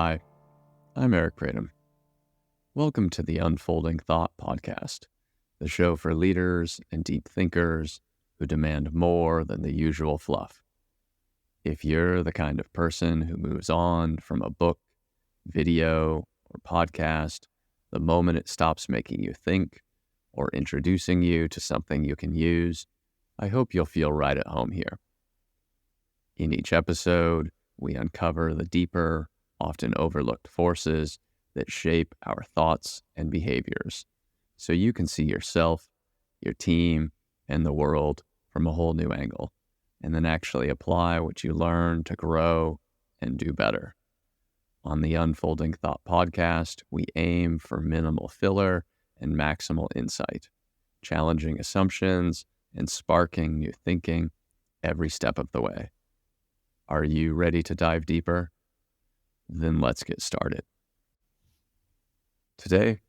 Hi, I'm Eric Pratum. Welcome to the Unfolding Thought Podcast, the show for leaders and deep thinkers who demand more than the usual fluff. If you're the kind of person who moves on from a book, video, or podcast the moment it stops making you think or introducing you to something you can use, I hope you'll feel right at home here. In each episode, we uncover the deeper, often overlooked forces that shape our thoughts and behaviors, so you can see yourself, your team, and the world from a whole new angle, and then actually apply what you learn to grow and do better. On the Unfolding Thought Podcast, we aim for minimal filler and maximal insight, challenging assumptions and sparking new thinking every step of the way. Are you ready to dive deeper? Then let's get started. Today,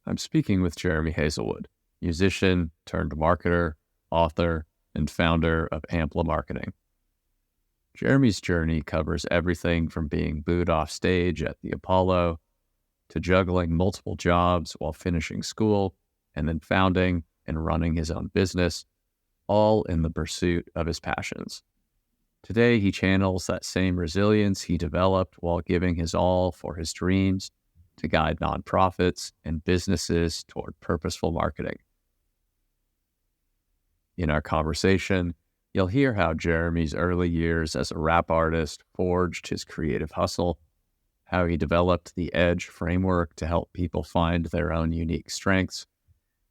I'm speaking with Jeremy Haselwood, musician turned marketer, author, and founder of Ampla Marketing. Jeremy's journey covers everything from being booed off stage at the Apollo to juggling multiple jobs while finishing school and then founding and running his own business, all in the pursuit of his passions. Today, he channels that same resilience he developed while giving his all for his dreams to guide nonprofits and businesses toward purposeful marketing. In our conversation, you'll hear how Jeremy's early years as a rap artist forged his creative hustle, how he developed the EDGE framework to help people find their own unique strengths,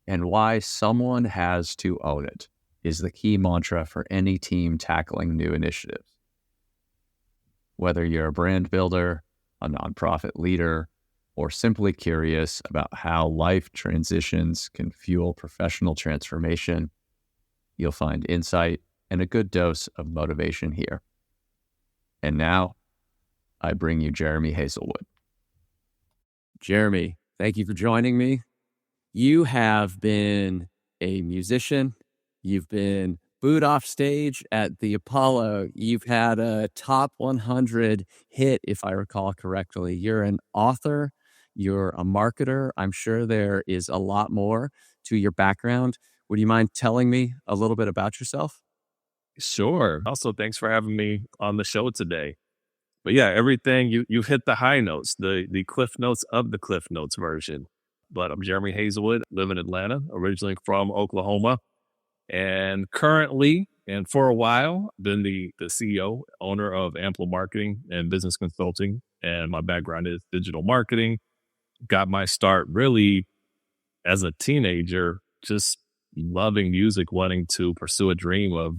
and why someone has to own it is the key mantra for any team tackling new initiatives. Whether you're a brand builder, a nonprofit leader, or simply curious about how life transitions can fuel professional transformation, you'll find insight and a good dose of motivation here. And now, I bring you Jeremy Haselwood. Jeremy, thank you for joining me. You have been a musician. You've been booed off stage at the Apollo. You've had a top 100 hit, if I recall correctly. You're an author. You're a marketer. I'm sure there is a lot more to your background. Would you mind telling me a little bit about yourself? Sure. Also, thanks for having me on the show today. But yeah, everything, you've hit the high notes, the cliff notes of the cliff notes version. But I'm Jeremy Haselwood, live in Atlanta, originally from Oklahoma. And currently, and for a while, been the CEO, owner of Ampla Marketing and Business Consulting. And my background is digital marketing. Got my start really as a teenager, just loving music, wanting to pursue a dream of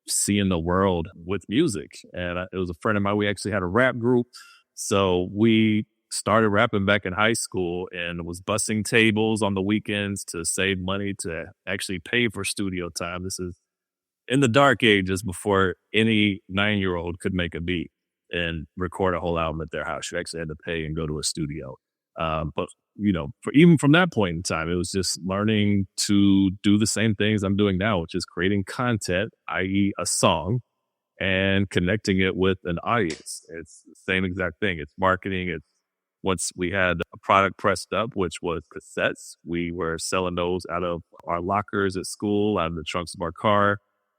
seeing the world with music. And it was a friend of mine. We actually had a rap group. So we started rapping back in high school and was bussing tables on the weekends to save money to actually pay for studio time. This is in the dark ages before any 9-year-old could make a beat and record a whole album at their house. You actually had to pay and go to a studio. But even from that point in time, it was just learning to do the same things I'm doing now, which is creating content, i.e. a song, and connecting it with an audience. It's the same exact thing. It's marketing. It's once we had a product pressed up, which was cassettes, we were selling those out of our lockers at school, out of the trunks of our car,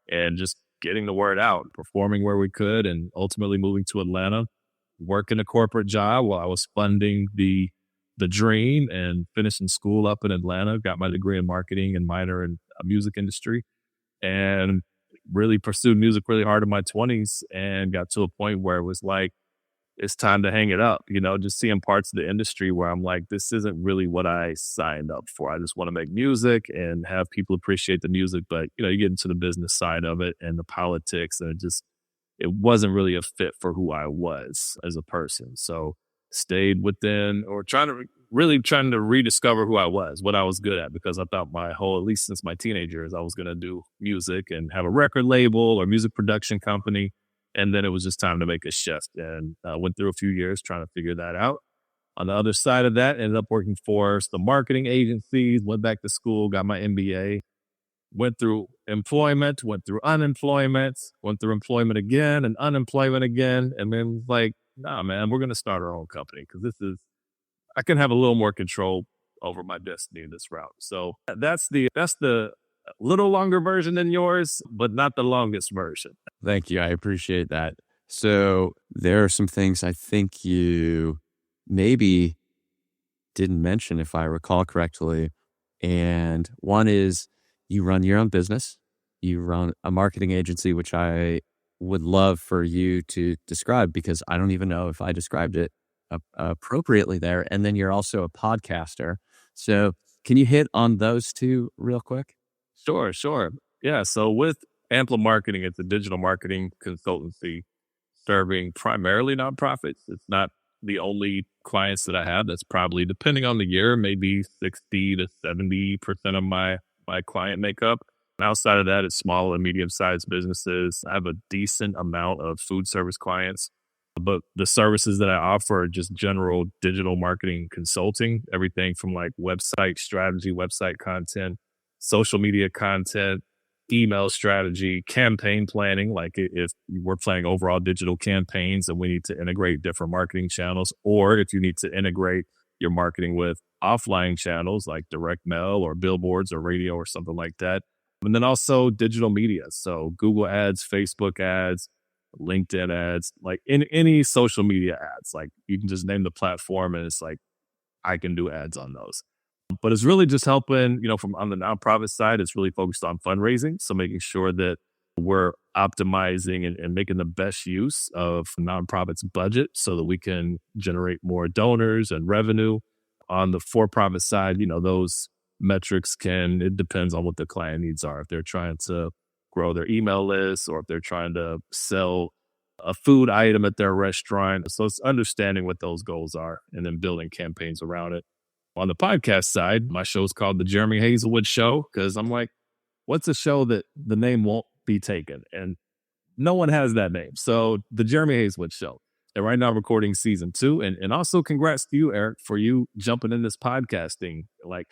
and just getting the word out, performing where we could, and ultimately moving to Atlanta, working a corporate job while I was funding the dream and finishing school up in Atlanta, got my degree in marketing and minor in music industry, and really pursued music really hard in my 20s and got to a point where it was like, it's time to hang it up, just seeing parts of the industry where I'm like, this isn't really what I signed up for. I just want to make music and have people appreciate the music. But, you get into the business side of it and the politics, and it wasn't really a fit for who I was as a person. So stayed within, or trying to rediscover who I was, what I was good at, because I thought at least since my teenage years, I was going to do music and have a record label or music production company. And then it was just time to make a shift, and went through a few years trying to figure that out. On the other side of that, ended up working for some marketing agencies, went back to school, got my MBA, went through employment, went through unemployment, went through employment again and unemployment again. And then nah, man, we're going to start our own company because I can have a little more control over my destiny in this route. So that's the little longer version than yours, but not the longest version. Thank you. I appreciate that. So there are some things I think you maybe didn't mention, if I recall correctly. And one is you run your own business. You run a marketing agency, which I would love for you to describe because I don't even know if I described it appropriately there. And then you're also a podcaster. So can you hit on those two real quick? Sure, sure. Yeah. So with Ampla Marketing, it's a digital marketing consultancy serving primarily nonprofits. It's not the only clients that I have. That's probably, depending on the year, maybe 60 to 70% of my client makeup. And outside of that, it's small and medium-sized businesses. I have a decent amount of food service clients, but the services that I offer are just general digital marketing consulting, everything from like website strategy, website content, social media content, email strategy, campaign planning. Like if we're planning overall digital campaigns and we need to integrate different marketing channels, or if you need to integrate your marketing with offline channels like direct mail or billboards or radio or something like that. And then also digital media. So Google ads, Facebook ads, LinkedIn ads, like in any social media ads, like you can just name the platform and it's like, I can do ads on those. But it's really just helping, from on the nonprofit side, it's really focused on fundraising. So making sure that we're optimizing and making the best use of nonprofits' budget so that we can generate more donors and revenue. On the for-profit side, those metrics it depends on what the client needs are. If they're trying to grow their email list or if they're trying to sell a food item at their restaurant. So it's understanding what those goals are and then building campaigns around it. On the podcast side, my show is called The Jeremy Haselwood Show because I'm like, what's a show that the name won't be taken? And no one has that name. So The Jeremy Haselwood Show. And right now I'm recording season 2. And also congrats to you, Eric, for you jumping in this podcasting. Like,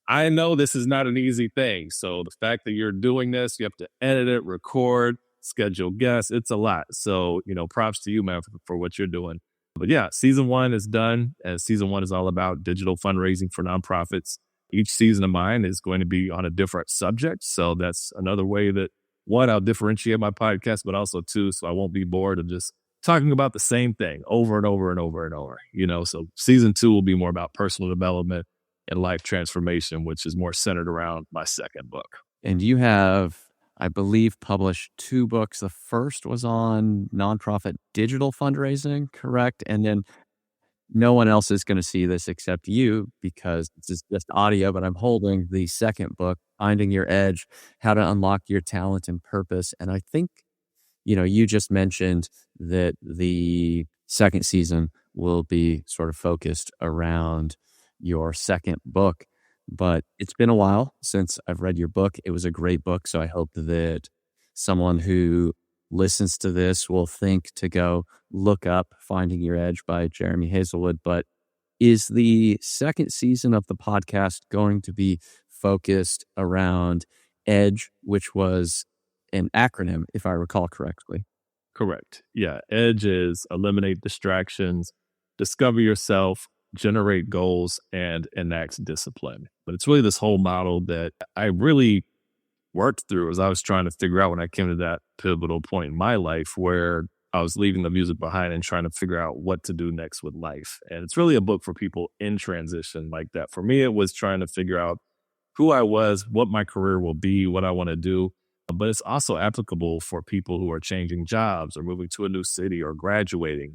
I know this is not an easy thing. So the fact that you're doing this, you have to edit it, record, schedule guests. It's a lot. So, props to you, man, for what you're doing. But yeah, season 1 is done. And season 1 is all about digital fundraising for nonprofits. Each season of mine is going to be on a different subject. So that's another way that, one, I'll differentiate my podcast, but also two, so I won't be bored of just talking about the same thing over and over and over and over. So season 2 will be more about personal development and life transformation, which is more centered around my second book. And you have, I believe, published 2 books. The first was on nonprofit digital fundraising, correct? And then no one else is going to see this except you because this is just audio, but I'm holding the second book, Finding Your Edge, How to Unlock Your Talent and Purpose. And I think, you just mentioned that the second season will be sort of focused around your second book. But it's been a while since I've read your book. It was a great book. So I hope that someone who listens to this will think to go look up Finding Your Edge by Jeremy Haselwood. But is the second season of the podcast going to be focused around EDGE, which was an acronym, if I recall correctly? Correct. Yeah. EDGE is eliminate distractions, discover yourself, generate goals, and enact discipline. But it's really this whole model that I really worked through as I was trying to figure out when I came to that pivotal point in my life where I was leaving the music behind and trying to figure out what to do next with life. And it's really a book for people in transition like that. For me, it was trying to figure out who I was, what my career will be, what I want to do. But it's also applicable for people who are changing jobs or moving to a new city or graduating,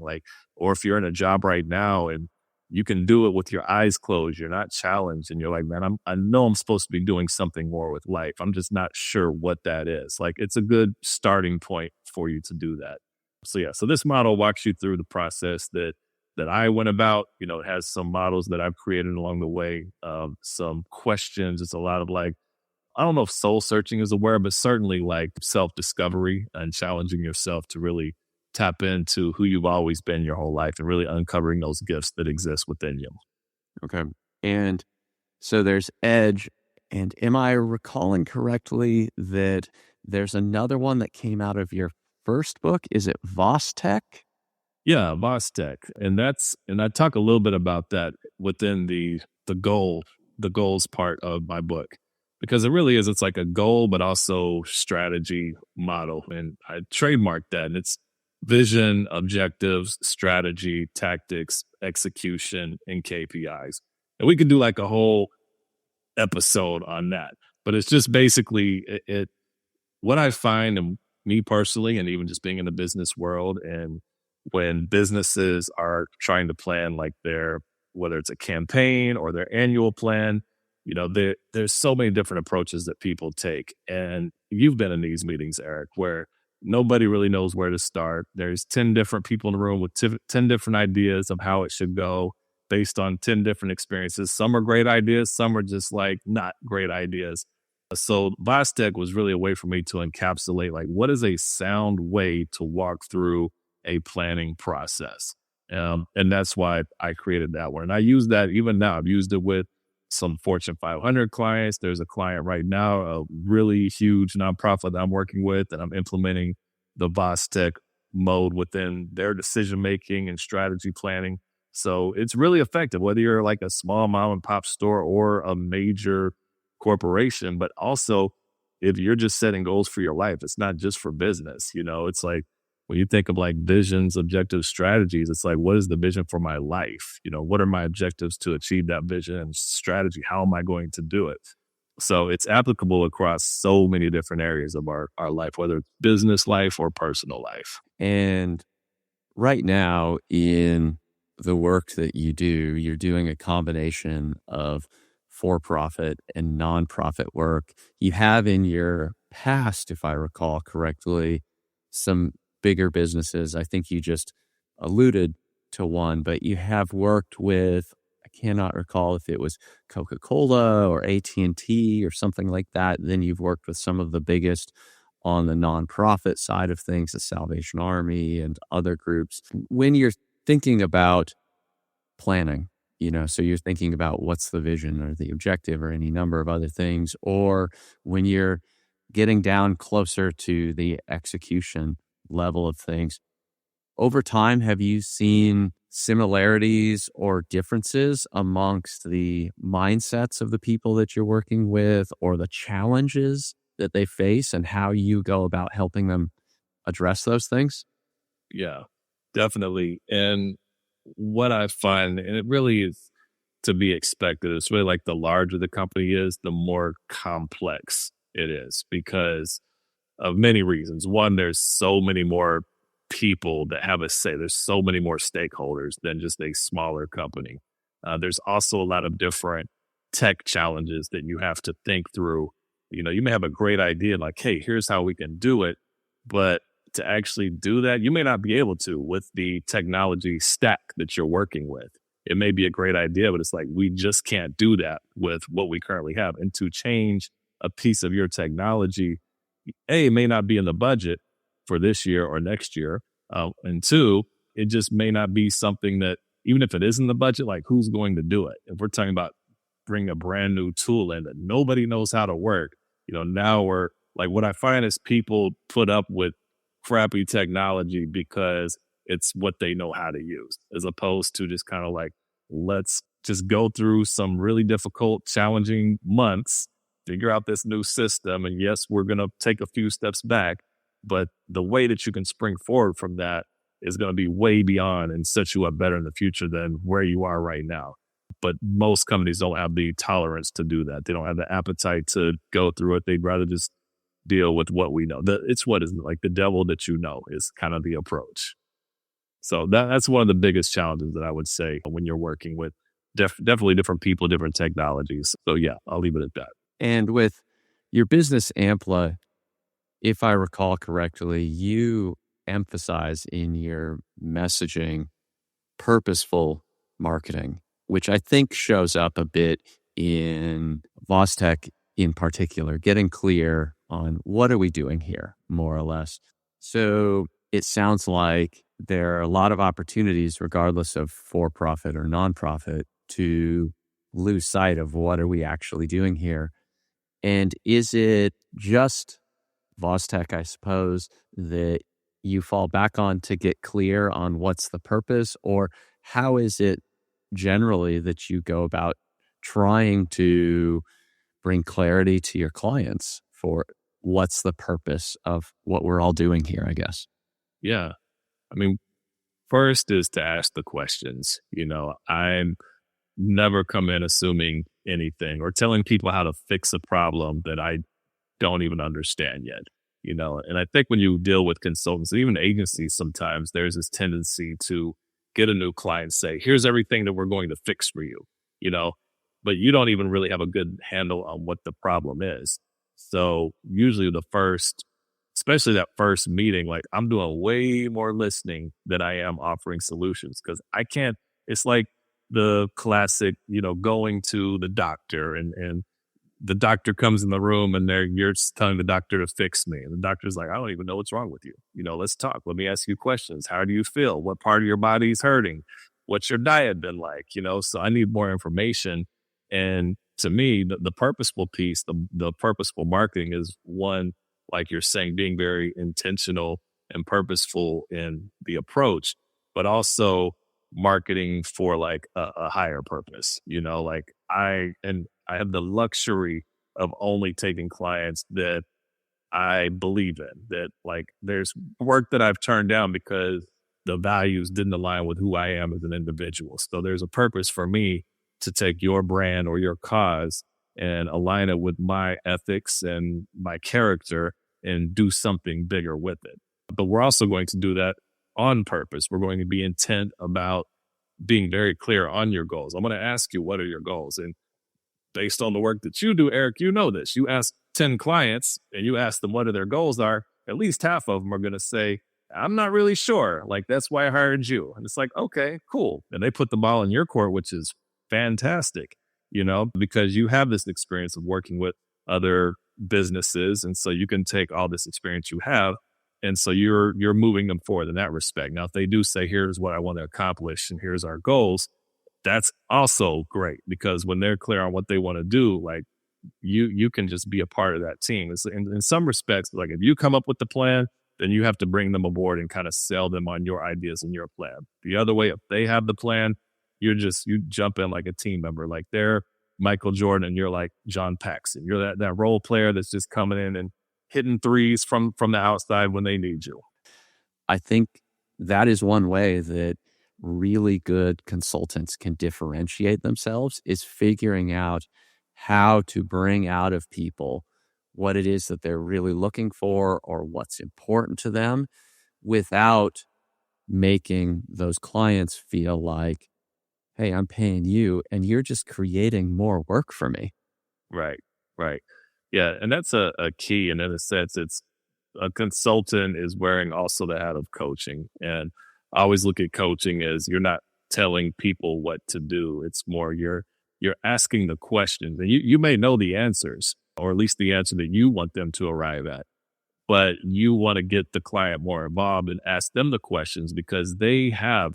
or if you're in a job right now and you can do it with your eyes closed, you're not challenged, and you're like, man, I know I'm supposed to be doing something more with life. I'm just not sure what that is. It's a good starting point for you to do that. So this model walks you through the process that I went about. It has some models that I've created along the way, some questions. It's a lot of I don't know if soul searching is a word, but certainly self-discovery and challenging yourself to really tap into who you've always been your whole life and really uncovering those gifts that exist within you. Okay. And so there's EDGE. And am I recalling correctly that there's another one that came out of your first book? Is it Vostech? Yeah, Vostek. And I talk a little bit about that within the goals part of my book. Because it really is, it's like a goal, but also strategy model. And I trademarked that. And it's vision, objectives, strategy, tactics, execution, and KPIs. And we could do like a whole episode on that. But it's just basically it what I find, and me personally, and even just being in the business world, and when businesses are trying to plan like whether it's a campaign or their annual plan, there's so many different approaches that people take. And you've been in these meetings, Eric, where nobody really knows where to start. There's 10 different people in the room with 10 different ideas of how it should go based on 10 different experiences. Some are great ideas. Some are just like not great ideas. So Vostek was really a way for me to encapsulate like what is a sound way to walk through a planning process. And that's why I created that one. And I use that even now. I've used it with some Fortune 500 clients. There's a client right now, a really huge nonprofit that I'm working with, and I'm implementing the Vostek mode within their decision-making and strategy planning. So it's really effective, whether you're like a small mom and pop store or a major corporation, but also if you're just setting goals for your life, it's not just for business. It's like when you think of like visions, objectives, strategies, it's like, what is the vision for my life? What are my objectives to achieve that vision and strategy? How am I going to do it? So it's applicable across so many different areas of our life, whether it's business life or personal life. And right now in the work that you do, you're doing a combination of for-profit and nonprofit work. You have in your past, if I recall correctly, some bigger businesses. I think you just alluded to one, but you have worked with, I cannot recall if it was Coca-Cola or AT&T or something like that. Then you've worked with some of the biggest on the nonprofit side of things, the Salvation Army and other groups. When you're thinking about planning, so you're thinking about what's the vision or the objective or any number of other things, or when you're getting down closer to the execution level of things, over time, have you seen similarities or differences amongst the mindsets of the people that you're working with or the challenges that they face and how you go about helping them address those things? Yeah, definitely. And what I find, and it really is to be expected, it's really like the larger the company is, the more complex it is because of many reasons. One, there's so many more people that have a say. There's so many more stakeholders than just a smaller company. There's also a lot of different tech challenges that you have to think through. You may have a great idea like, hey, here's how we can do it. But to actually do that, you may not be able to with the technology stack that you're working with. It may be a great idea, but it's like, we just can't do that with what we currently have. And to change a piece of your technology, A, it may not be in the budget for this year or next year. And two, it just may not be something that, even if it is in the budget, like who's going to do it? If we're talking about bringing a brand new tool in that nobody knows how to work, now we're like, what I find is people put up with crappy technology because it's what they know how to use, as opposed to just kind of like, let's just go through some really difficult, challenging months, figure out this new system. And yes, we're going to take a few steps back, but the way that you can spring forward from that is going to be way beyond and set you up better in the future than where you are right now. But most companies don't have the tolerance to do that. They don't have the appetite to go through it. They'd rather just deal with what we know. It's what is like the devil that you know is kind of the approach. So that's one of the biggest challenges that I would say when you're working with definitely different people, different technologies. So yeah, I'll leave it at that. And with your business Ampla, if I recall correctly, you emphasize in your messaging purposeful marketing, which I think shows up a bit in Vostek in particular, getting clear on what are we doing here, more or less. So it sounds like there are a lot of opportunities, regardless of for-profit or nonprofit, to lose sight of what are we actually doing here. And is it just Vostek, I suppose, that you fall back on to get clear on what's the purpose, or how is it generally that you go about trying to bring clarity to your clients for what's the purpose of what we're all doing here, I guess? Yeah. I mean, first is to ask the questions. I'm never come in assuming anything or telling people how to fix a problem that I don't even understand yet. And I think when you deal with consultants and even agencies, sometimes there's this tendency to get a new client and say, here's everything that we're going to fix for you, but you don't even really have a good handle on what the problem is. So usually especially that first meeting, like I'm doing way more listening than I am offering solutions, because it's like the classic, going to the doctor and the doctor comes in the room and you're just telling the doctor to fix me. And the doctor's like, I don't even know what's wrong with you. Let's talk. Let me ask you questions. How do you feel? What part of your body is hurting? What's your diet been like? So I need more information. And to me, the purposeful piece, the purposeful marketing is one, like you're saying, being very intentional and purposeful in the approach, but also marketing for like a higher purpose. Like I have the luxury of only taking clients that I believe in, that like there's work that I've turned down because the values didn't align with who I am as an individual. So there's a purpose for me to take your brand or your cause and align it with my ethics and my character and do something bigger with it. But we're also going to do that on purpose. We're going to be intent about being very clear on your goals. I'm going to ask you, what are your goals? And based on the work that you do, Eric, you know this. You ask 10 clients and you ask them what their goals are, at least half of them are going to say, I'm not really sure. Like, that's why I hired you. And it's like, okay, cool. And they put the ball in your court, which is fantastic, because you have this experience of working with other businesses. And so you can take all this experience you have. And so you're moving them forward in that respect. Now, if they do say, here's what I want to accomplish and here's our goals, that's also great, because when they're clear on what they want to do, like you can just be a part of that team. It's, in some respects, like if you come up with the plan, then you have to bring them aboard and kind of sell them on your ideas and your plan. The other way, if they have the plan, you jump in like a team member, like they're Michael Jordan and you're like John Paxson. You're that role player that's just coming in and hitting threes from the outside when they need you. I think that is one way that really good consultants can differentiate themselves, is figuring out how to bring out of people what it is that they're really looking for or what's important to them, without making those clients feel like, hey, I'm paying you and you're just creating more work for me. Right. Yeah. And that's a key. And in a sense, it's a consultant is wearing also the hat of coaching. And I always look at coaching as you're not telling people what to do. It's more you're asking the questions, and you may know the answers, or at least the answer that you want them to arrive at. But you want to get the client more involved and ask them the questions because they have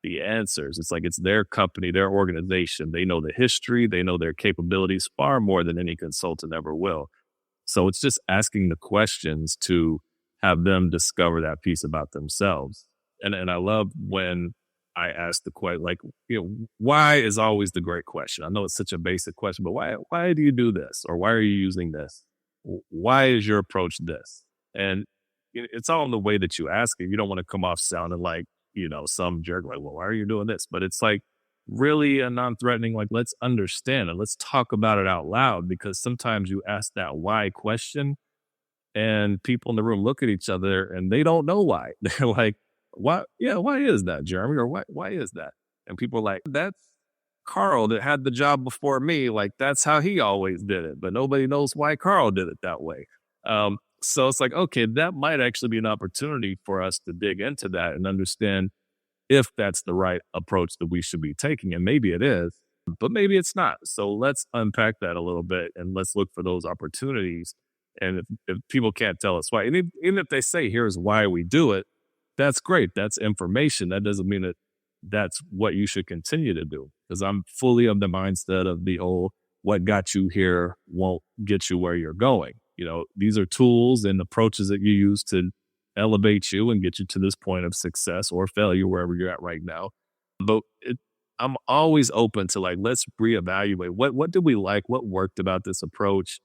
the answers. It's like it's their company, their organization. They know the history, they know their capabilities far more than any consultant ever will. So it's just asking the questions to have them discover that piece about themselves. And I love when I ask the question, like, why is always the great question. I know it's such a basic question, but why do you do this? Or why are you using this? Why is your approach this? And it's all in the way that you ask it. You don't want to come off sounding like, some jerk, like, well, why are you doing this? But it's like really a non-threatening, like, let's understand it. Let's talk about it out loud, because sometimes you ask that why question and people in the room look at each other and they don't know why. They're like, why? Yeah, why is that, Jeremy? Or why is that? And people are like, that's Carl that had the job before me. Like, that's how he always did it. But nobody knows why Carl did it that way. So it's like, okay, that might actually be an opportunity for us to dig into that and understand if that's the right approach that we should be taking. And maybe it is, but maybe it's not. So let's unpack that a little bit and let's look for those opportunities. And if people can't tell us why, and even if they say, here's why we do it, that's great. That's information. That doesn't mean that that's what you should continue to do. Because I'm fully of the mindset of the whole, what got you here won't get you where you're going. These are tools and approaches that you use to elevate you and get you to this point of success or failure, wherever you're at right now. But I'm always open to like, let's reevaluate what did we like, what worked about this approach,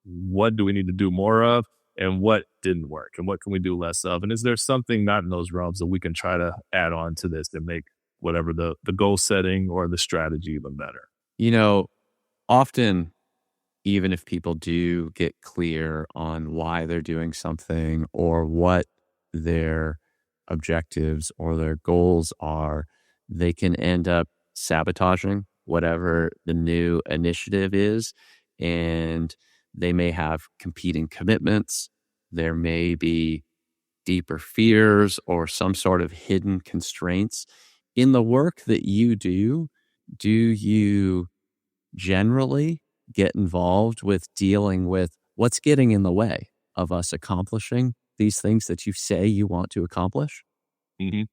what do we need to do more of, and what didn't work, and what can we do less of, and is there something not in those realms that we can try to add on to this and make whatever the goal setting or the strategy even better. Often, even if people do get clear on why they're doing something or what their objectives or their goals are, they can end up sabotaging whatever the new initiative is. And they may have competing commitments. There may be deeper fears or some sort of hidden constraints. In the work that you do you generally get involved with dealing with what's getting in the way of us accomplishing these things that you say you want to accomplish? Mm-hmm.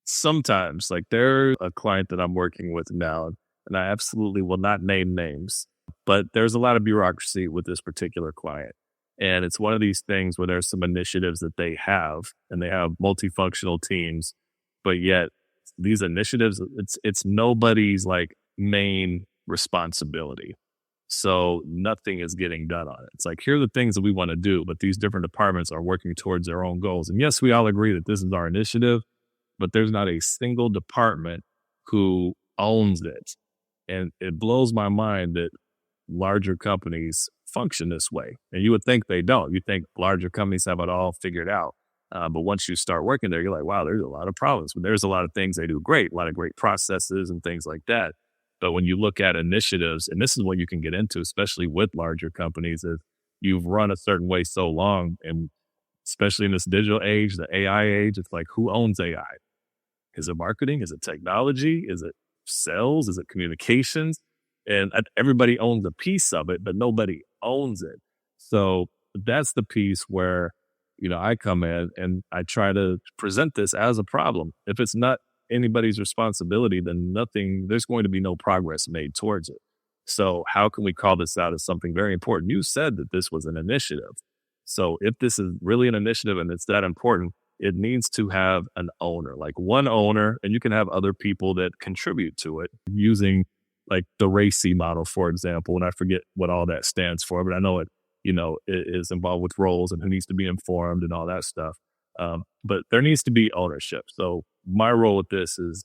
Sometimes, like there's a client that I'm working with now, and I absolutely will not name names, but there's a lot of bureaucracy with this particular client. And it's one of these things where there's some initiatives that they have, and they have multifunctional teams, but yet these initiatives, it's nobody's like main responsibility. So nothing is getting done on it. It's like, here are the things that we want to do, but these different departments are working towards their own goals. And yes, we all agree that this is our initiative, but there's not a single department who owns it. And it blows my mind that larger companies function this way. And you would think they don't. You think larger companies have it all figured out. But once you start working there, you're like, wow, there's a lot of problems. But there's a lot of things they do great, a lot of great processes and things like that. But when you look at initiatives, and this is what you can get into, especially with larger companies, is you've run a certain way so long, and especially in this digital age, the AI age, it's like, who owns AI? Is it marketing? Is it technology? Is it sales? Is it communications? And everybody owns a piece of it, but nobody owns it. So that's the piece where, I come in and I try to present this as a problem. If it's not anybody's responsibility, then there's going to be no progress made towards it. So how can we call this out as something very important? You said that this was an initiative. So if this is really an initiative and it's that important, it needs to have an owner, like one owner, and you can have other people that contribute to it using like the RACI model, for example. And I forget what all that stands for, but I know it, it is involved with roles and who needs to be informed and all that stuff. But there needs to be ownership. So my role with this is,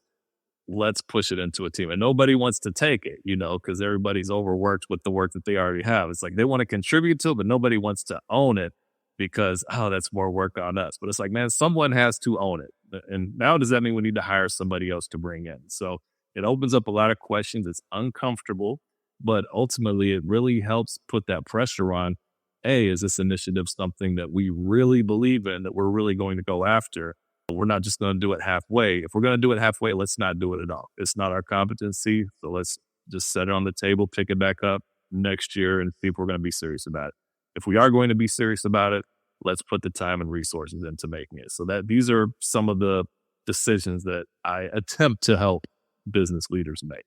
let's push it into a team. And nobody wants to take it, because everybody's overworked with the work that they already have. It's like they want to contribute to it, but nobody wants to own it because, that's more work on us. But it's like, man, someone has to own it. And now does that mean we need to hire somebody else to bring in? So it opens up a lot of questions. It's uncomfortable, but ultimately it really helps put that pressure on. Hey, is this initiative something that we really believe in, that we're really going to go after? We're not just going to do it halfway. If we're going to do it halfway, let's not do it at all. It's not our competency. So let's just set it on the table, pick it back up next year and see if we're going to be serious about it. If we are going to be serious about it, let's put the time and resources into making it. So that these are some of the decisions that I attempt to help business leaders make.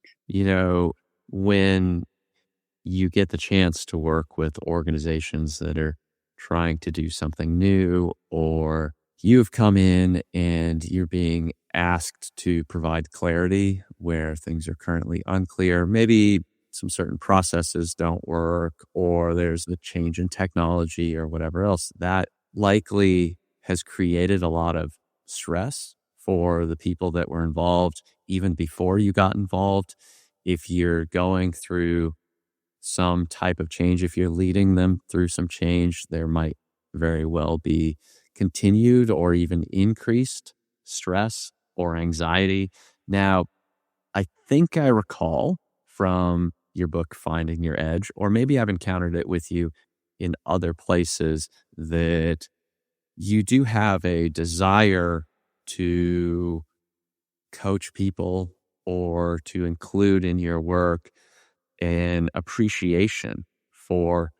When you get the chance to work with organizations that are trying to do something new, or you've come in and you're being asked to provide clarity where things are currently unclear, maybe some certain processes don't work, or there's the change in technology or whatever else, that likely has created a lot of stress for the people that were involved even before you got involved. If you're going through some type of change, if you're leading them through some change, there might very well be continued or even increased stress or anxiety. Now, I think I recall from your book, Finding Your Edge, or maybe I've encountered it with you in other places, that you do have a desire to coach people or to include in your work an appreciation for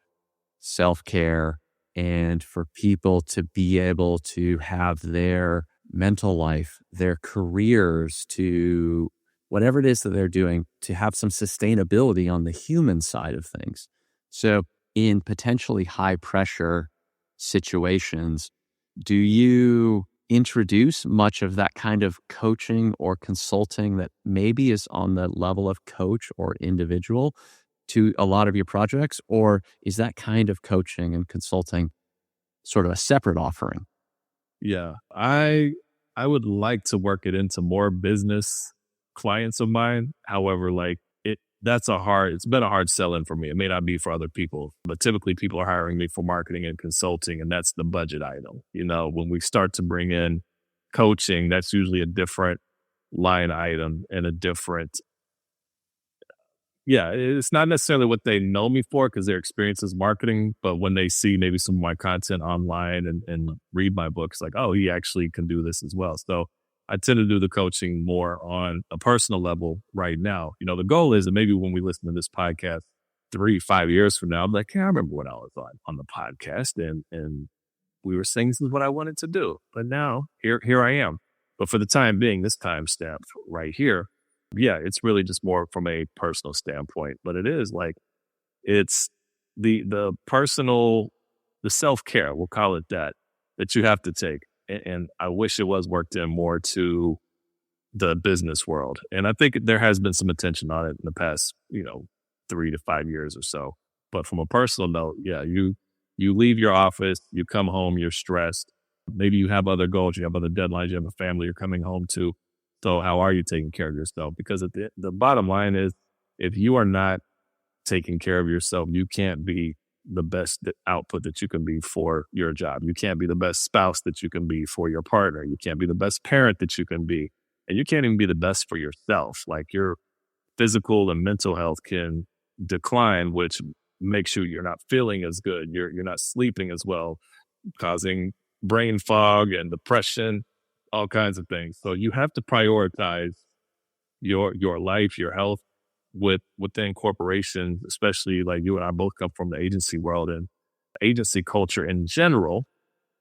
self-care and for people to be able to have their mental life, their careers, to whatever it is that they're doing, to have some sustainability on the human side of things. So in potentially high pressure situations, Do you introduce much of that kind of coaching or consulting that maybe is on the level of coach or individual to a lot of your projects? Or is that kind of coaching and consulting sort of a separate offering? Yeah. I would like to work it into more business clients of mine. However, like it's been a hard sell-in for me. It may not be for other people, but typically people are hiring me for marketing and consulting, and that's the budget item. When we start to bring in coaching, that's usually a different line item and a different, yeah, it's not necessarily what they know me for because their experience is marketing, but when they see maybe some of my content online and read my books, like, oh, he actually can do this as well. So I tend to do the coaching more on a personal level right now. The goal is that maybe when we listen to this podcast 3-5 years from now, I'm like, hey, I remember when I was on the podcast and we were saying this is what I wanted to do. But now here I am. But for the time being, this time stamp right here, yeah, it's really just more from a personal standpoint. But it is like it's the personal, the self-care, we'll call it that you have to take. And I wish it was worked in more to the business world. And I think there has been some attention on it in the past, 3 to 5 years or so. But from a personal note, yeah, you leave your office, you come home, you're stressed. Maybe you have other goals, you have other deadlines, you have a family you're coming home to. So how are you taking care of yourself? Because at the bottom line is, if you are not taking care of yourself, you can't be the best output that you can be for your job. You can't be the best spouse that you can be for your partner. You can't be the best parent that you can be. And you can't even be the best for yourself. Like your physical and mental health can decline, which makes you're not feeling as good. You're not sleeping as well, causing brain fog and depression, all kinds of things. So you have to prioritize your life, your health within corporations, especially like you and I both come from the agency world, and agency culture in general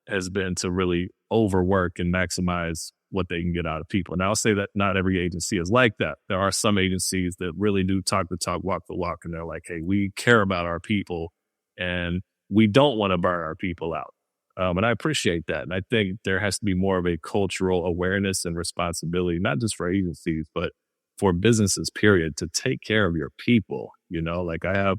has been to really overwork and maximize what they can get out of people. And I'll say that not every agency is like that. There are some agencies that really do talk the talk, walk the walk, and they're like, hey, we care about our people and we don't want to burn our people out. And I appreciate that. And I think there has to be more of a cultural awareness and responsibility, not just for agencies, but for businesses, period, to take care of your people. Like I have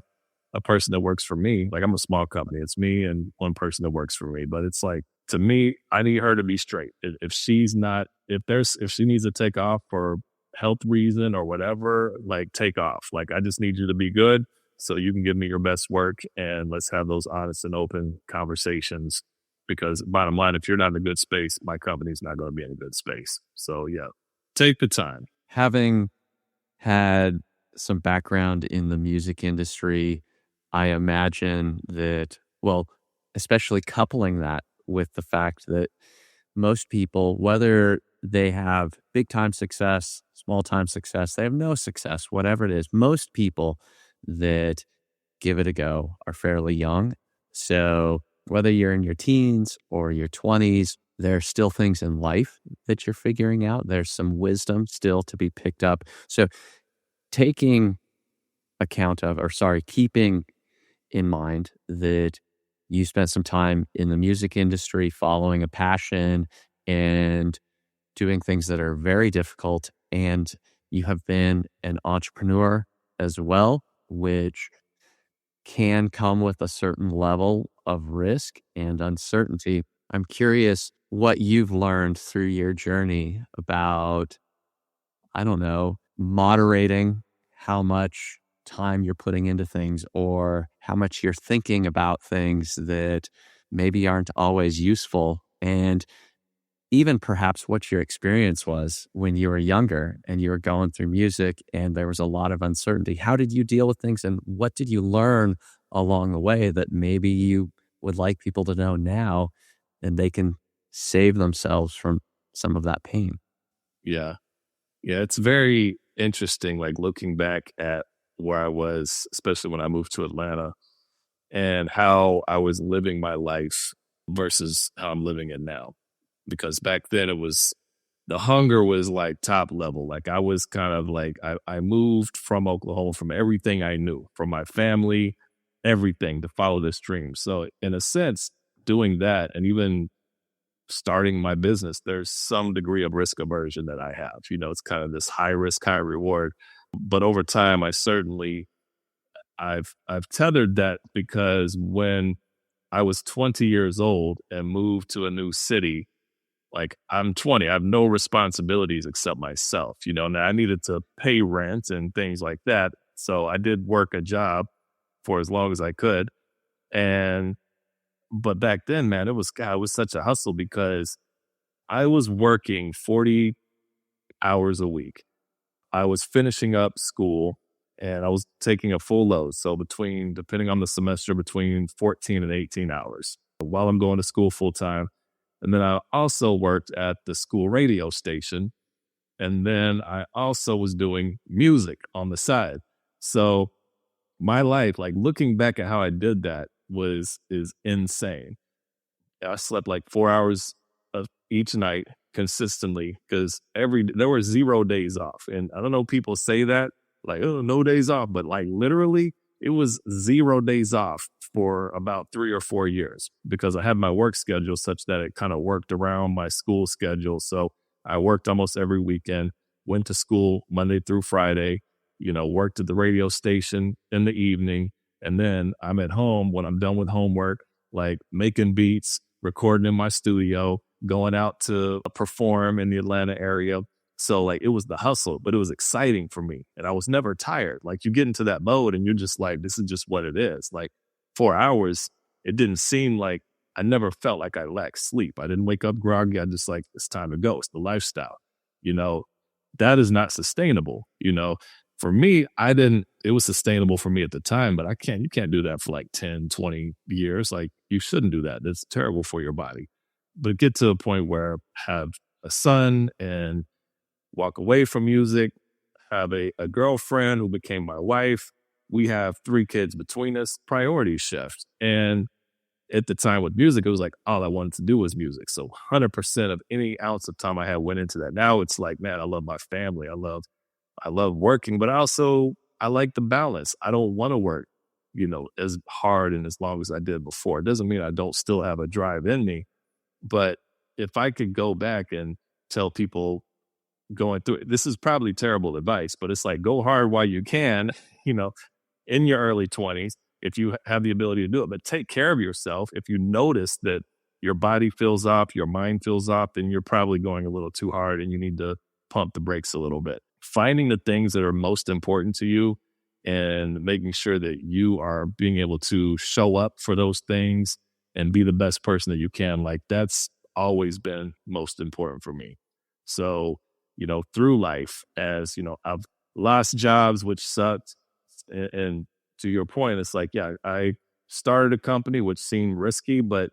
a person that works for me. Like I'm a small company. It's me and one person that works for me. But it's like, to me, I need her to be straight. If she needs to take off for health reason or whatever, like take off. Like I just need you to be good so you can give me your best work and let's have those honest and open conversations. Because bottom line, if you're not in a good space, my company's not going to be in a good space. So yeah, take the time. Having had some background in the music industry, I imagine that, well, especially coupling that with the fact that most people, whether they have big time success, small time success, they have no success, whatever it is, most people that give it a go are fairly young. So whether you're in your teens or your 20s, there are still things in life that you're figuring out. There's some wisdom still to be picked up. So keeping in mind that you spent some time in the music industry following a passion and doing things that are very difficult, and you have been an entrepreneur as well, which can come with a certain level of risk and uncertainty. I'm curious what you've learned through your journey about, I don't know, moderating how much time you're putting into things or how much you're thinking about things that maybe aren't always useful, and even perhaps what your experience was when you were younger and you were going through music and there was a lot of uncertainty. How did you deal with things, and what did you learn along the way that maybe you would like people to know now and they can save themselves from some of that pain? Yeah. Yeah. It's very interesting, like looking back at where I was, especially when I moved to Atlanta, and how I was living my life versus how I'm living it now. Because back then the hunger was like top level. Like I was kind of like, I moved from Oklahoma, from everything I knew, from my family, everything, to follow this dream. So in a sense, doing that and even starting my business, there's some degree of risk aversion that I have. It's kind of this high risk, high reward. But over time, I've tethered that, because when I was 20 years old and moved to a new city, like, I'm 20, I have no responsibilities except myself. Now I needed to pay rent and things like that. So I did work a job for as long as I could. But back then, man, it was such a hustle, because I was working 40 hours a week. I was finishing up school and I was taking a full load. So depending on the semester, between 14 and 18 hours while I'm going to school full time. And then I also worked at the school radio station. And then I also was doing music on the side. So my life, like, looking back at how I did that, is insane. I slept like 4 hours of each night consistently, because there were 0 days off. And I don't know, people say that like, oh, no days off, but like, literally it was 0 days off for about 3 or 4 years, because I had my work schedule such that it kind of worked around my school schedule. So I worked almost every weekend, went to school Monday through Friday, worked at the radio station in the evening. And then I'm at home when I'm done with homework, like making beats, recording in my studio, going out to perform in the Atlanta area. So like, it was the hustle, but it was exciting for me. And I was never tired. Like, you get into that mode and you're just like, this is just what it is. Like, 4 hours, it didn't seem like, I never felt like I lacked sleep. I didn't wake up groggy. I just like, it's time to go. It's the lifestyle. That is not sustainable. For me, it was sustainable for me at the time, but you can't do that for like 10, 20 years. Like, you shouldn't do that. That's terrible for your body. But get to a point where I have a son and walk away from music, have a girlfriend who became my wife. We have 3 kids between us, priorities shift. And at the time with music, it was like, all I wanted to do was music. So 100% of any ounce of time I had went into that. Now it's like, man, I love my family. I love working, but I like the balance. I don't want to work, as hard and as long as I did before. It doesn't mean I don't still have a drive in me, but if I could go back and tell people going through it, this is probably terrible advice, but it's like, go hard while you can, in your early 20s, if you have the ability to do it, but take care of yourself. If you notice that your body feels off, your mind feels off, then you're probably going a little too hard and you need to pump the brakes a little bit. Finding the things that are most important to you and making sure that you are being able to show up for those things and be the best person that you can. Like, that's always been most important for me. So, through life, as I've lost jobs, which sucked. And to your point, it's like, yeah, I started a company which seemed risky, but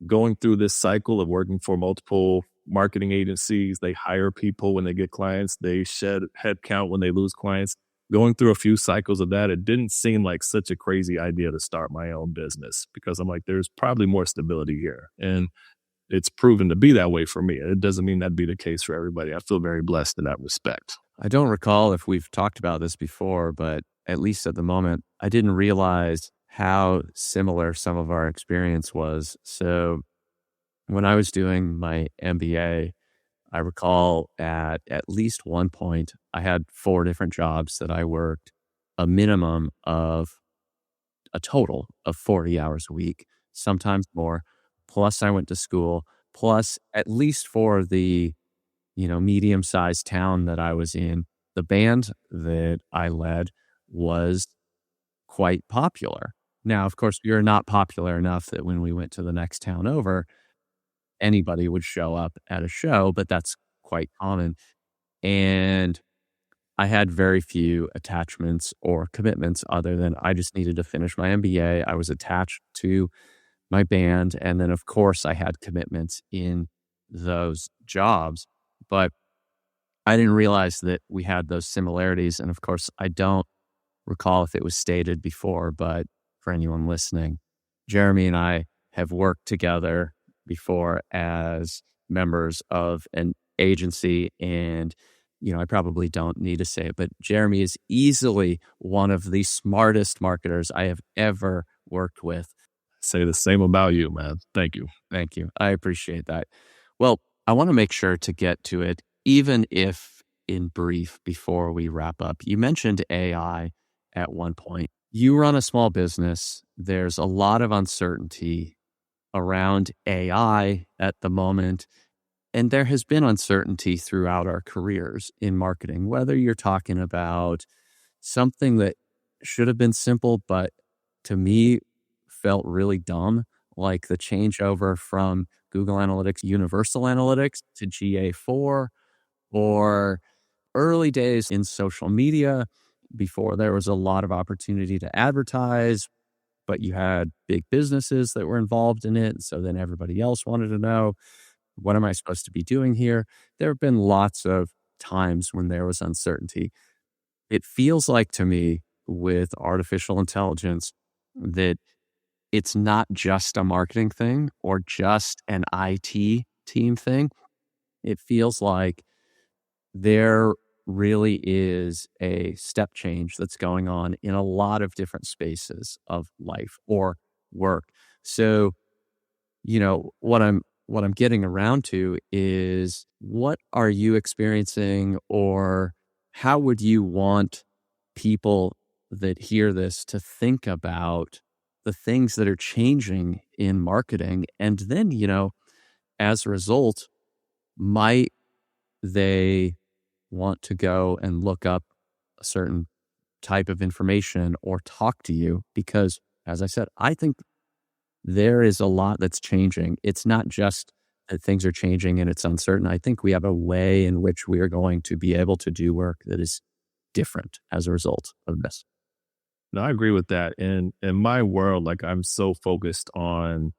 going through this cycle of working for multiple marketing agencies, they hire people when they get clients, they shed headcount when they lose clients. Going through a few cycles of that, it didn't seem like such a crazy idea to start my own business, because I'm like, there's probably more stability here. And it's proven to be that way for me. It doesn't mean that'd be the case for everybody. I feel very blessed in that respect. I don't recall if we've talked about this before, but at least at the moment, I didn't realize how similar some of our experience was. So when I was doing my MBA, I recall at least one point, I had 4 different jobs that I worked a minimum of a total of 40 hours a week, sometimes more. Plus I went to school, plus at least for the, medium-sized town that I was in, the band that I led was quite popular. Now, of course, we were not popular enough that when we went to the next town over, anybody would show up at a show, but that's quite common. And I had very few attachments or commitments other than I just needed to finish my MBA. I was attached to my band. And then, of course, I had commitments in those jobs. But I didn't realize that we had those similarities. And of course, I don't recall if it was stated before, but for anyone listening, Jeremy and I have worked together before as members of an agency. And, I probably don't need to say it, but Jeremy is easily one of the smartest marketers I have ever worked with. Say the same about you, man. Thank you. Thank you. I appreciate that. Well, I want to make sure to get to it, even if in brief before we wrap up. You mentioned AI at one point. You run a small business. There's a lot of uncertainty around AI at the moment. And there has been uncertainty throughout our careers in marketing, whether you're talking about something that should have been simple, but to me felt really dumb, like the changeover from Google Analytics Universal Analytics to GA4, or early days in social media before there was a lot of opportunity to advertise, but you had big businesses that were involved in it. So then everybody else wanted to know, what am I supposed to be doing here? There have been lots of times when there was uncertainty. It feels like to me with artificial intelligence that it's not just a marketing thing or just an IT team thing. It feels like there really is a step change that's going on in a lot of different spaces of life or work. So, what I'm getting around to is, what are you experiencing, or how would you want people that hear this to think about the things that are changing in marketing? And then, as a result, might they want to go and look up a certain type of information or talk to you? Because, as I said, I think there is a lot that's changing. It's not just that things are changing and it's uncertain. I think we have a way in which we are going to be able to do work that is different as a result of this. No, I agree with that. In my world, like, I'm so focused on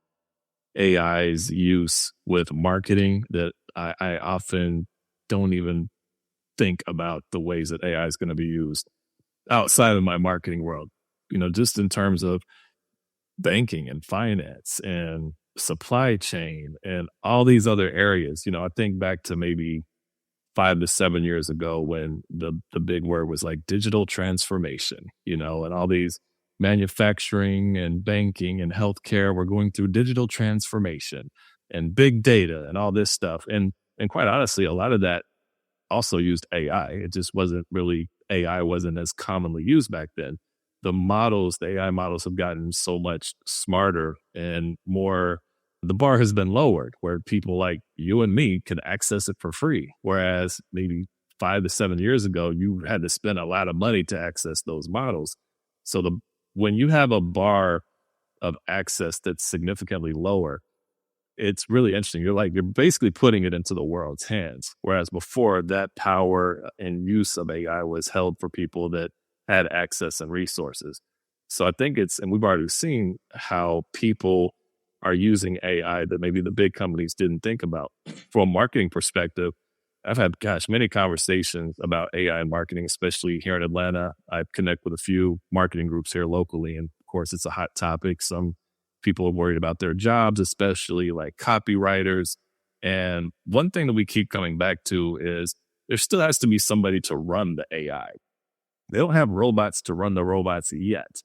AI's use with marketing that I often don't even think about the ways that AI is going to be used outside of my marketing world. Just in terms of banking and finance and supply chain and all these other areas. I think back to maybe 5 to 7 years ago when the big word was like digital transformation, and all these manufacturing and banking and healthcare were going through digital transformation and big data and all this stuff. And quite honestly, a lot of that also used AI. It just wasn't really, AI wasn't as commonly used back then. The AI models have gotten so much smarter and more. The bar has been lowered where people like you and me can access it for free. Whereas maybe 5 to 7 years ago, you had to spend a lot of money to access those models. So when you have a bar of access that's significantly lower, it's really interesting. You're basically putting it into the world's hands. Whereas before, that power and use of AI was held for people that had access and resources. So I think and we've already seen how people are using AI that maybe the big companies didn't think about. From a marketing perspective, I've had, many conversations about AI and marketing, especially here in Atlanta. I connect with a few marketing groups here locally. And of course, it's a hot topic. Some people are worried about their jobs, especially like copywriters. And one thing that we keep coming back to is there still has to be somebody to run the AI. They don't have robots to run the robots yet,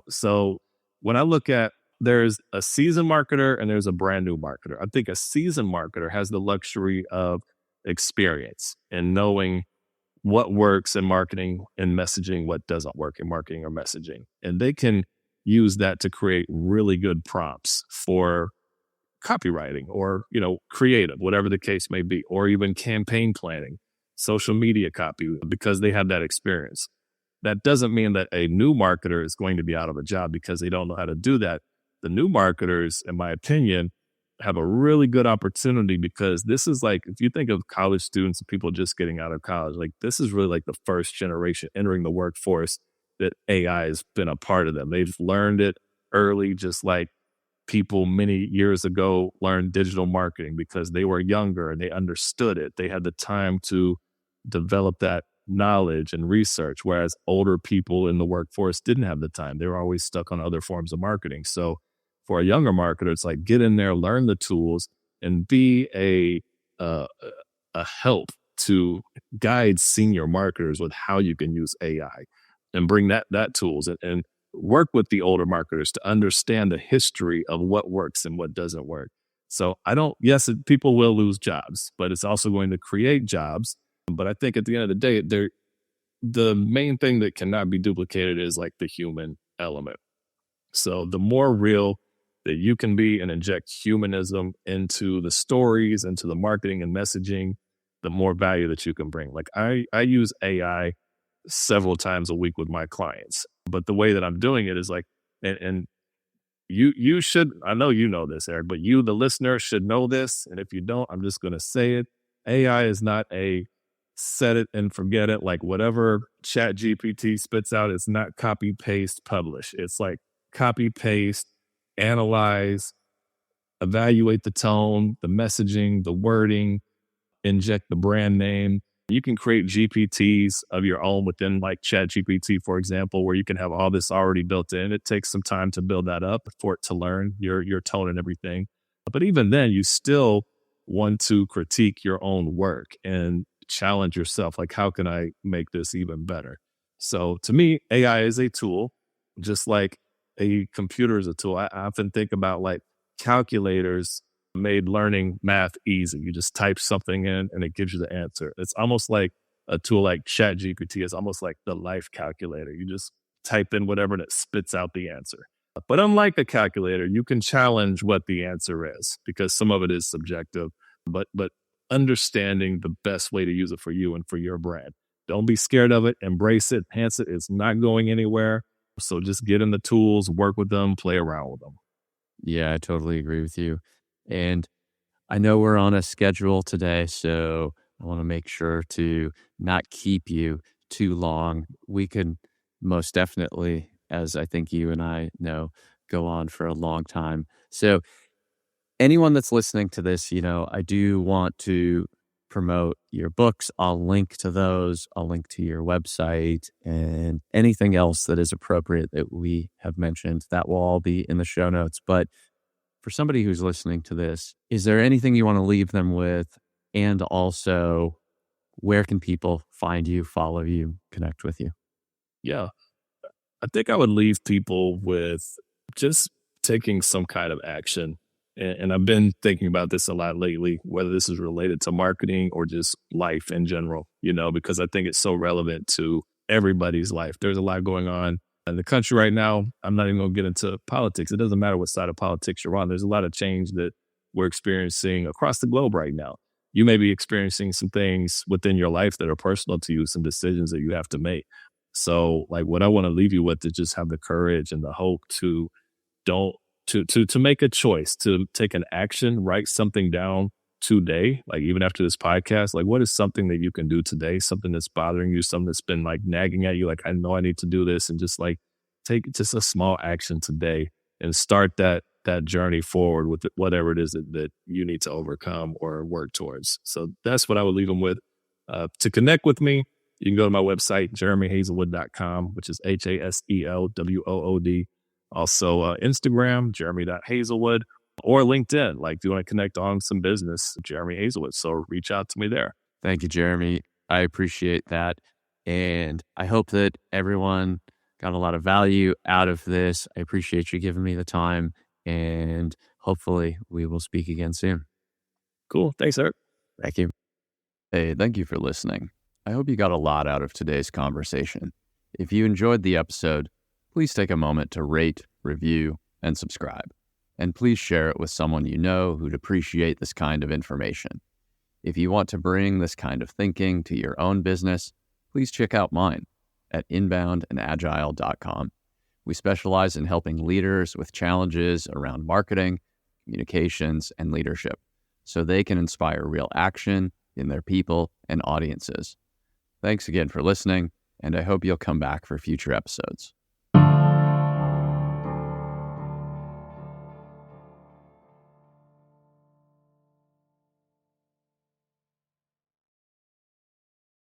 So when I look at, there's a seasoned marketer and there's a brand new marketer. I think a seasoned marketer has the luxury of experience and knowing what works in marketing and messaging, what doesn't work in marketing or messaging. And they can use that to create really good prompts for copywriting or, creative, whatever the case may be, or even campaign planning, social media copy, because they have that experience. That doesn't mean that a new marketer is going to be out of a job because they don't know how to do that. The new marketers, in my opinion, have a really good opportunity because this is like, if you think of college students and people just getting out of college, like this is really like the first generation entering the workforce that AI has been a part of them. They've learned it early, just like people many years ago learned digital marketing because they were younger and they understood it. They had the time to develop that knowledge and research, whereas older people in the workforce didn't have the time. They were always stuck on other forms of marketing. So for a younger marketer, it's like get in there, learn the tools, and be a help to guide senior marketers with how you can use AI and bring that tools and work with the older marketers to understand the history of what works and what doesn't work. So yes, people will lose jobs, but it's also going to create jobs. But I think at the end of the day, the main thing that cannot be duplicated is like the human element. So the more real that you can be and inject humanism into the stories, into the marketing and messaging, the more value that you can bring. Like I use AI several times a week with my clients, but the way that I'm doing it is like, and you should, I know you know this, Eric, but you, the listener, should know this. And if you don't, I'm just going to say it. AI is not a set it and forget it. Like whatever Chat GPT spits out, it's not copy, paste, publish. It's like copy, paste, analyze, evaluate the tone, the messaging, the wording, inject the brand name. You can create GPTs of your own within like Chat GPT, for example, where you can have all this already built in. It takes some time to build that up for it to learn your tone and everything. But even then, you still want to critique your own work and challenge yourself. Like, how can I make this even better? So to me, AI is a tool, just like a computer is a tool. I often think about like calculators made learning math easy. You just type something in and it gives you the answer. It's almost like a tool like ChatGPT is almost like the life calculator. You just type in whatever and it spits out the answer. But unlike a calculator, you can challenge what the answer is because some of it is subjective, but understanding the best way to use it for you and for your brand. Don't be scared of it. Embrace it. Enhance it. It's not going anywhere. So just get in the tools, work with them, play around with them. Yeah, I totally agree with you. And I know we're on a schedule today, so I want to make sure to not keep you too long. We could most definitely, as I think you and I know, go on for a long time. So anyone that's listening to this, I do want to promote your books. I'll link to those. I'll link to your website and anything else that is appropriate that we have mentioned. That will all be in the show notes. But for somebody who's listening to this, is there anything you want to leave them with? And also, where can people find you, follow you, connect with you? Yeah, I think I would leave people with just taking some kind of action. And I've been thinking about this a lot lately, whether this is related to marketing or just life in general, because I think it's so relevant to everybody's life. There's a lot going on in the country right now. I'm not even going to get into politics. It doesn't matter what side of politics you're on. There's a lot of change that we're experiencing across the globe right now. You may be experiencing some things within your life that are personal to you, some decisions that you have to make. So like what I want to leave you with is just have the courage and the hope to make a choice, to take an action, write something down today. Like even after this podcast, like what is something that you can do today? Something that's bothering you, something that's been like nagging at you. Like, I know I need to do this, and just like take just a small action today and start that journey forward with whatever it is that you need to overcome or work towards. So that's what I would leave them with. To connect with me, you can go to my website, jeremyhaselwood.com, which is HASELWOOD. Also, Instagram, jeremy.haselwood, or LinkedIn. Like, do you want to connect on some business? Jeremy Haselwood. So reach out to me there. Thank you, Jeremy. I appreciate that. And I hope that everyone got a lot of value out of this. I appreciate you giving me the time, and hopefully we will speak again soon. Cool. Thanks, Eric. Thank you. Hey, thank you for listening. I hope you got a lot out of today's conversation. If you enjoyed the episode, please take a moment to rate, review, and subscribe. And please share it with someone you know who'd appreciate this kind of information. If you want to bring this kind of thinking to your own business, please check out mine at inboundandagile.com. We specialize in helping leaders with challenges around marketing, communications, and leadership, so they can inspire real action in their people and audiences. Thanks again for listening, and I hope you'll come back for future episodes.